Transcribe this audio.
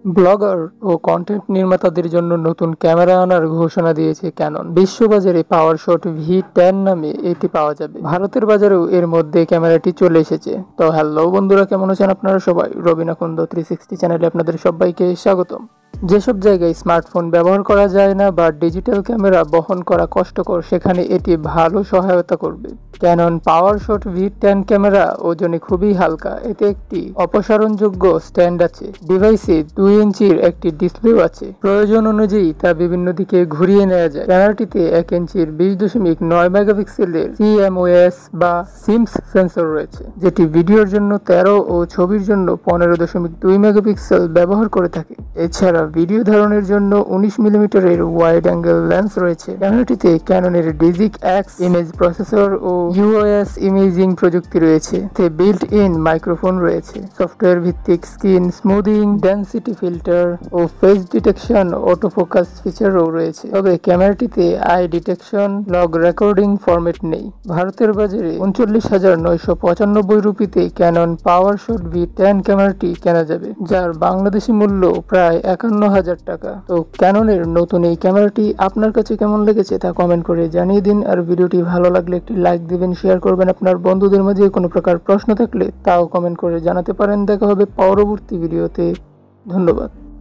Blogger ও content নির্মাতাদের জন্য নতুন ক্যামেরা আনার ঘোষণা দিয়েছে ক্যানন। বিশ্ববাজারে পাওয়ারশট V10 নামে এটি পাওয়া যাবে। ভারতের বাজারেও এর মধ্যে ক্যামেরাটি চলে এসেছে। তো হ্যালো বন্ধুরা, কেমন আছেন আপনারা সবাই? আকোndo 360 চ্যানেলে আপনাদের সবাইকে স্বাগতম। যেসব জায়গায় স্মার্টফোন ব্যবহার করা যায় না বা ডিজিটাল ক্যামেরা বহন করা কষ্টকর, সেখানে এটি ভালো সহায়তা করবে। ক্যানন পাওয়ারশট V10 ক্যামেরা ওজনে খুবই হালকা। এতে একটি অপসারণযোগ্য স্ট্যান্ড আছে। ডিভাইসে 2 ইঞ্চির একটি ডিসপ্লেও আছে। প্রয়োজন অনুযায়ী তা বিভিন্ন দিকে ঘুরিয়ে নেওয়া যায়। ক্যামেরাটিতে 1 ইঞ্চির 20.9 মেগাপিক্সেলের CMOS বা সিমস সেন্সর রয়েছে, যেটি ভিডিওর জন্য 13 ও ছবির জন্য 15.2 মেগাপিক্সেল ব্যবহার করে থাকে। এছাড়া ভিডিও ধারণের জন্য 19 মিলিমিটারের ওয়াইড অ্যাঙ্গেল লেন্স রয়েছে। ক্যামেরাটিতে ক্যাননের ডিজিক X ইমেজ প্রসেসর ও UOS ইমেজিং প্রযুক্তি রয়েছে। এতে বিল্ট ইন মাইক্রোফোন রয়েছে। সফটওয়্যার ভিত্তিক স্ক্রিন স্মুদিং, ডেনসিটি ফিল্টার ও ফেস ডিটেকশন অটো ফোকাস ফিচারও রয়েছে। তবে ক্যামেরাটিতে eye detection log recording format নেই। ভারতের বাজারে 39,995 রুপিতে ক্যানন পাওয়ারশট V10 ক্যামেরাটি কেনা যাবে, যার বাংলাদেশি মূল্য প্রায় 51,000 টাকা। তো ক্যাননের নতুন এই ক্যামেরাটি আপনার কাছে কেমন লেগেছে তা কমেন্ট করে জানিয়ে দিন। আর ভিডিওটি ভালো লাগলে একটি লাইক দিবেন, শেয়ার করবেন। আপনার বন্ধুদের মাঝে কোনো প্রকার প্রশ্ন থাকলে তাও কমেন্ট করে জানাতে পারেন। দেখা হবে পরবর্তী ভিডিওতে। ধন্যবাদ।